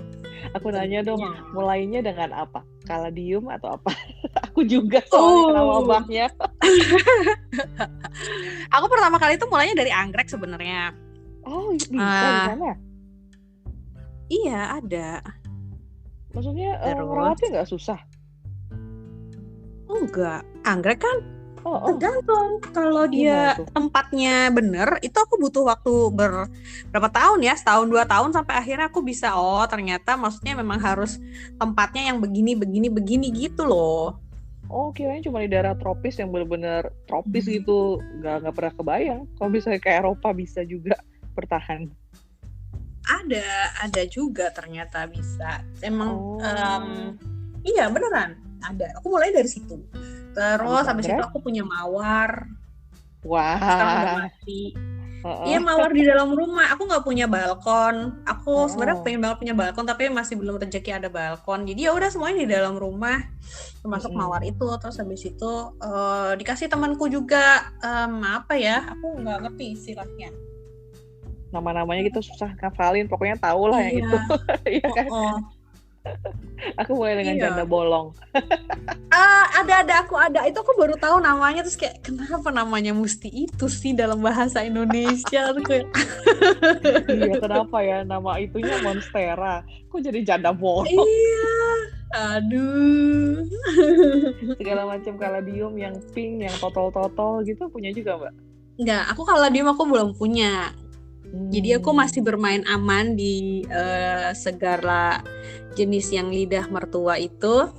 Aku nanya dong, mulainya dengan apa? Kaladium atau apa? Aku juga soalnya kenapa obatnya. Aku pertama kali itu mulainya dari anggrek sebenarnya. Oh, bisa di sana? Iya, ada. Maksudnya merawatnya nggak susah? Enggak, anggrek kan tergantung. Kalau dia tempatnya bener, itu aku butuh waktu berapa tahun ya, 1-2 tahun sampai akhirnya aku bisa, ternyata maksudnya memang harus tempatnya yang begini gitu loh. Oh, kirain cuma di daerah tropis yang benar-benar tropis gitu, nggak pernah kebayang. Kalau misalnya ke Eropa bisa juga bertahan. Ada juga ternyata bisa. Emang iya beneran ada. Aku mulai dari situ. Terus habis itu aku punya mawar. Wah. Sekarang udah mati. Iya, mawar di dalam rumah. Aku nggak punya balkon. Aku sebenarnya pengen banget punya balkon, tapi masih belum rezeki ada balkon. Jadi ya udah semuanya di dalam rumah, termasuk mawar itu. Terus habis itu dikasih temanku juga. Apa ya? Aku nggak ngerti istilahnya. Nama-namanya gitu susah ngafalin. Pokoknya tahu lah yang itu. Iya kan? Aku mulai dengan janda bolong. Aku ada. Itu aku baru tahu namanya, terus kayak kenapa namanya mesti itu sih dalam bahasa Indonesia tuh kayak. Iya, kenapa ya nama itunya Monstera? Kok jadi janda bolong? Iya. Aduh. Segala macam kaladium yang pink, yang totol-totol gitu punya juga, Mbak? Enggak, aku kaladium aku belum punya. Jadi aku masih bermain aman di segala jenis yang lidah mertua itu.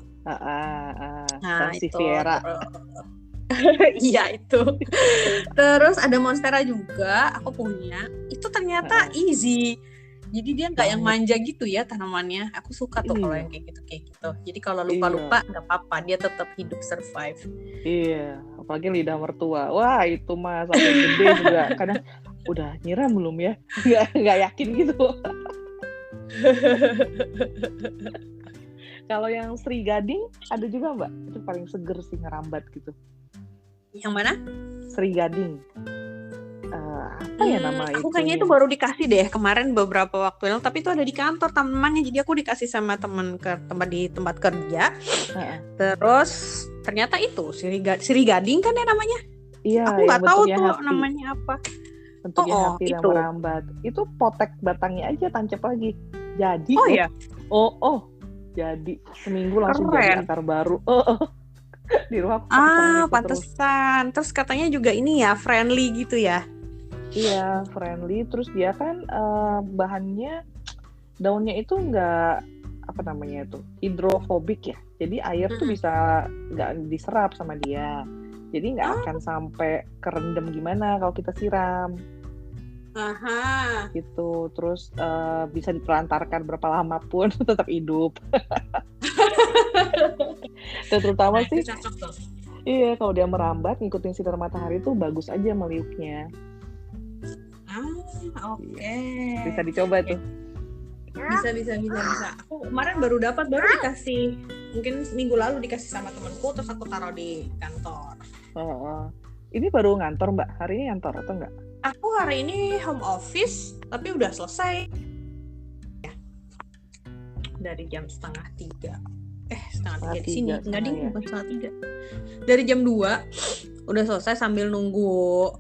Sansevieria. Iya itu. Terus ada Monstera juga aku punya. Itu ternyata easy. Jadi dia nggak yang manja gitu ya tanamannya. Aku suka tuh kalau yang kayak gitu. Jadi kalau lupa-lupa nggak apa-apa, dia tetap hidup survive. Iya, apalagi lidah mertua. Wah itu mah sampai gede juga. Kadang udah nyiram belum ya? Nggak yakin gitu. Kalau yang Sri Gading ada juga Mbak? Itu paling seger sih ngerambat gitu. Yang mana? Sri Gading. Apa ya nama itu? Aku kayaknya itu baru dikasih deh kemarin beberapa waktu lalu, tapi itu ada di kantor temannya, jadi aku dikasih sama teman di tempat kerja. Terus ternyata itu Sri Gading kan ya namanya? Iya. Aku nggak tahu tuh hati. Namanya apa. Bentuknya hati dan merambat. Itu potek batangnya aja tancap lagi. Jadi. Ya. Jadi seminggu langsung jadi akar baru. Di rumah. Pantesan. Terus katanya juga ini ya friendly gitu ya. Iya, friendly. Terus dia kan bahannya, daunnya itu nggak, apa namanya itu, hidrofobik ya. Jadi air tuh bisa nggak diserap sama dia. Jadi nggak akan sampai kerendam gimana kalau kita siram. Gitu. Terus bisa ditelantarkan berapa lama pun tetap hidup. Dan terutama sih, iya kalau dia merambat ngikutin sinar matahari tuh bagus aja meliuknya. Oke. Bisa dicoba tuh. Bisa. Aku kemarin baru dikasih, mungkin minggu lalu dikasih sama temanku, terus aku taruh di kantor. Ini baru ngantor Mbak? Hari ini ngantor atau enggak? Aku hari ini home office, tapi udah selesai. Dari jam 2:30. 2:30 di sini. Enggak ding, bukan 2:30. Dari jam 2 udah selesai sambil nunggu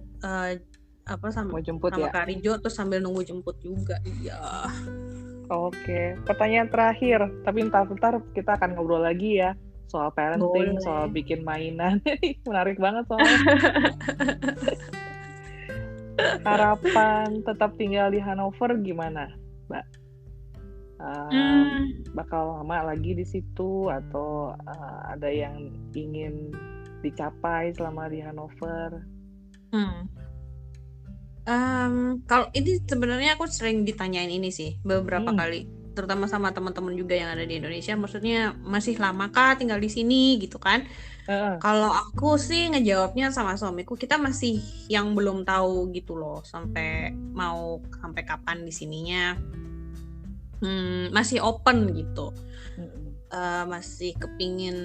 sama jemput sama ya? Kak Rijo, terus sambil nunggu jemput juga. Iya. Oke, pertanyaan terakhir, tapi ntar kita akan ngobrol lagi ya soal parenting. Boleh. Soal bikin mainan. Menarik banget soalnya. Harapan tetap tinggal di Hanover gimana, Mbak? Bakal lama lagi di situ atau ada yang ingin dicapai selama di Hanover? Kalau ini sebenarnya aku sering ditanyain ini sih beberapa kali, terutama sama teman-teman juga yang ada di Indonesia. Maksudnya masih lama kah tinggal di sini gitu kan? Kalau aku sih ngejawabnya sama suamiku, kita masih yang belum tahu gitu loh sampai kapan di sininya. Masih open gitu. Masih kepingin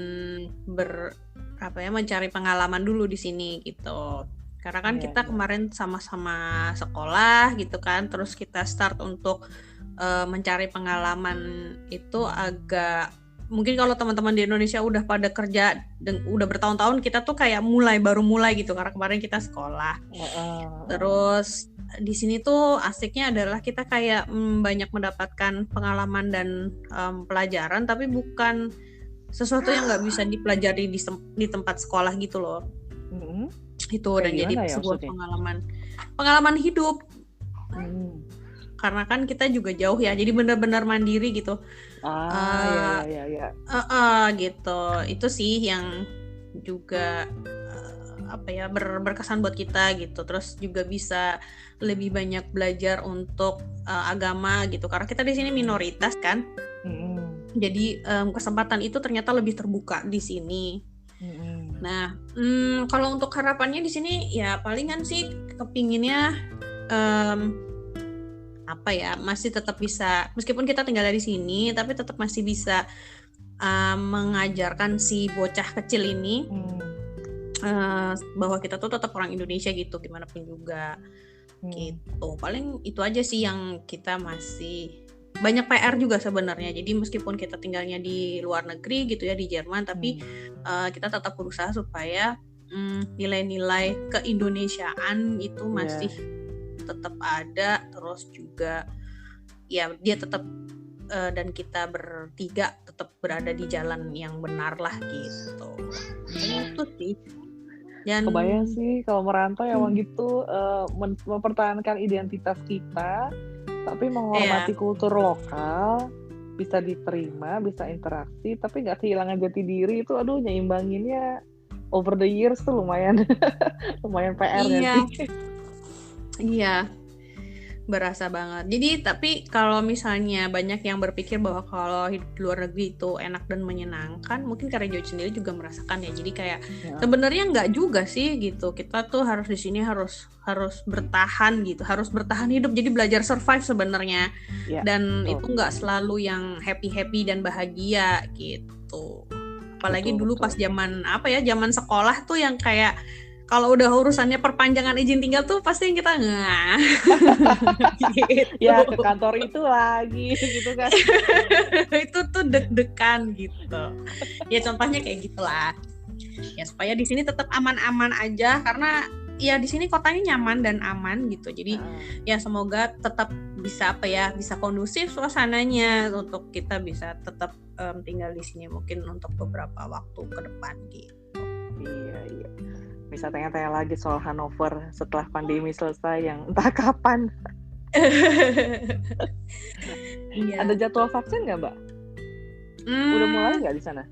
mencari pengalaman dulu di sini gitu. Karena kan kita kemarin sama-sama sekolah gitu kan, terus kita start untuk mencari pengalaman itu agak, mungkin kalau teman-teman di Indonesia udah pada kerja dan udah bertahun-tahun, kita tuh kayak baru mulai gitu karena kemarin kita sekolah. Terus di sini tuh asiknya adalah kita kayak banyak mendapatkan pengalaman dan pelajaran, tapi bukan sesuatu yang nggak bisa dipelajari di tempat sekolah gitu loh. Itu dan jadi sebuah pengalaman hidup. Karena kan kita juga jauh ya, jadi benar-benar mandiri gitu. Gitu. Itu sih yang juga berkesan buat kita gitu. Terus juga bisa lebih banyak belajar untuk agama gitu. Karena kita di sini minoritas kan. Jadi kesempatan itu ternyata lebih terbuka di sini. Nah, kalau untuk harapannya di sini ya palingan sih kepinginnya masih tetap bisa, meskipun kita tinggal di sini tapi tetap masih bisa mengajarkan si bocah kecil ini bahwa kita tuh tetap orang Indonesia gitu gimana pun juga gitu. Paling itu aja sih yang kita masih banyak PR juga sebenarnya. Jadi meskipun kita tinggalnya di luar negeri gitu ya, di Jerman, tapi kita tetap berusaha supaya nilai-nilai keindonesiaan itu masih tetap ada. Terus juga ya dia tetap dan kita bertiga tetap berada di jalan yang benar lah gitu. Itu sih. Dan kebayang sih kalau merantau emang gitu, mempertahankan identitas kita tapi menghormati kultur lokal, bisa diterima, bisa interaksi, tapi nggak kehilangan jati diri. Itu aduh, nyeimbanginnya over the years tuh lumayan lumayan PR nanti. Iya, berasa banget. Jadi tapi kalau misalnya banyak yang berpikir bahwa kalau hidup di luar negeri itu enak dan menyenangkan, mungkin karena Joy sendiri juga merasakan ya. Jadi kayak sebenarnya nggak juga sih gitu. Kita tuh harus di sini harus bertahan gitu, harus bertahan hidup. Jadi belajar survive sebenarnya. Dan itu nggak selalu yang happy dan bahagia gitu. Apalagi dulu pas zaman zaman sekolah tuh yang kayak kalau udah urusannya perpanjangan izin tinggal tuh pasti kita gitu. Ya ke kantor itu lagi gitu kan. Itu tuh deg-degan gitu. Ya contohnya kayak gitulah. Ya supaya di sini tetap aman-aman aja karena ya di sini kotanya nyaman dan aman gitu. Jadi ya semoga tetap bisa bisa kondusif suasananya untuk kita bisa tetap tinggal di sini mungkin untuk beberapa waktu ke depan gitu. Iya. Bisa tanya-tanya lagi soal Hannover setelah pandemi selesai yang entah kapan. Ada jadwal vaksin nggak, Mbak? Udah mulai nggak di sana?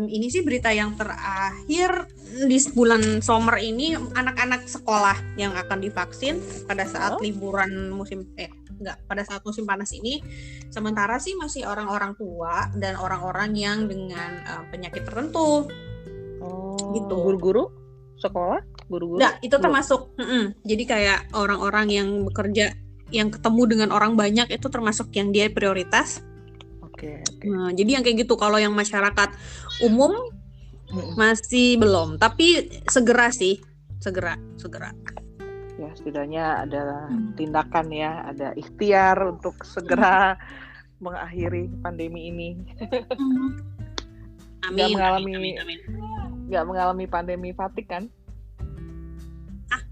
Ini sih berita yang terakhir di bulan summer ini anak-anak sekolah yang akan divaksin pada saat liburan pada saat musim panas ini. Sementara sih masih orang-orang tua dan orang-orang yang dengan penyakit tertentu. Gitu. Guru-guru sekolah, guru-guru. Nah, itu termasuk. Jadi kayak orang-orang yang bekerja, yang ketemu dengan orang banyak itu termasuk yang dia prioritas. Oke. Nah, jadi yang kayak gitu. Kalau yang masyarakat umum masih belum, tapi segera. Ya, setidaknya ada tindakan ya, ada ikhtiar untuk segera mengakhiri pandemi ini. Amin. Nggak mengalami pandemi fatigue kan?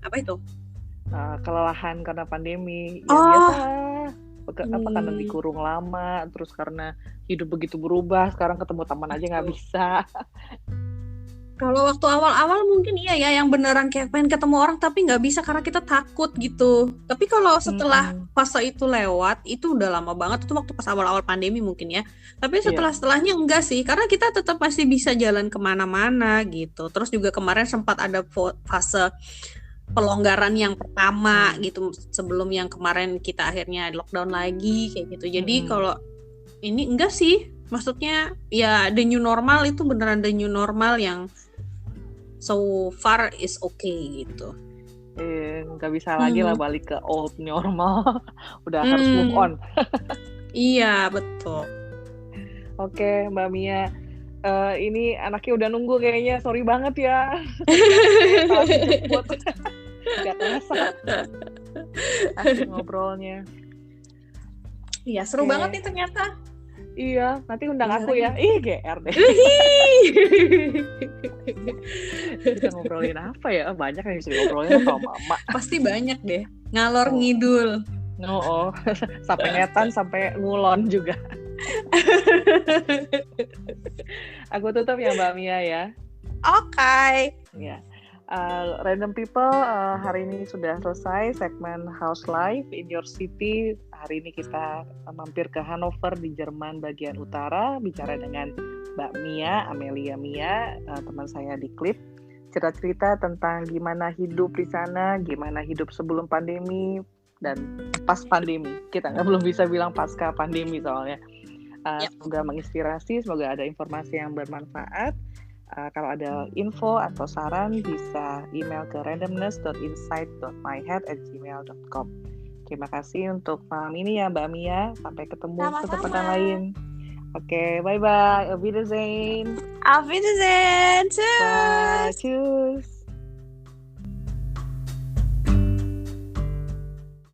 Apa itu? Kelelahan karena pandemi. Ya biasa. Karena dikurung lama, terus karena hidup begitu berubah, sekarang ketemu teman aja nggak bisa. Kalau waktu awal-awal mungkin iya ya, yang beneran kayak pengen ketemu orang tapi nggak bisa karena kita takut gitu. Tapi kalau setelah fase itu lewat, itu udah lama banget, itu waktu pas awal-awal pandemi mungkin ya. Tapi setelahnya enggak sih, karena kita tetap masih bisa jalan kemana-mana gitu. Terus juga kemarin sempat ada fase pelonggaran yang pertama gitu, sebelum yang kemarin kita akhirnya lockdown lagi kayak gitu. Jadi kalau ini enggak sih, maksudnya ya the new normal itu beneran the new normal yang so far is okay gitu. Nggak bisa lagi lah balik ke old normal. Udah harus move on. Iya betul. Oke, Mbak Mia, Ini anaknya udah nunggu kayaknya, sorry banget ya. Gak terasa asik ngobrolnya. Iya, seru banget nih ternyata. Iya, nanti undang aku ya. GR deh. Kita ngobrolin apa ya? Banyak yang bisa ngobrolin sama mama. Pasti banyak deh. Ngalor ngidul. Sampai ngetan, sampai ngulon juga. Aku tutup ya Mbak Mia ya. Oke. Ya. Random People, hari ini sudah selesai segmen House Life in Your City. Hari ini kita mampir ke Hannover di Jerman bagian utara, bicara dengan Mbak Mia, Amelia Mia, teman saya di Klip. Cerita-cerita tentang gimana hidup di sana, gimana hidup sebelum pandemi dan pas pandemi. Kita belum bisa bilang pasca pandemi soalnya. Semoga menginspirasi, semoga ada informasi yang bermanfaat. Kalau ada info atau saran bisa email ke randomness.insight.myhead@gmail.com. Terima kasih untuk malam ini ya Mbak Mia. Sampai ketemu kesempatan lain. Oke, bye-bye. Auf Wiedersehen. Auf Wiedersehen. Tschüss. Bye. Tschüss.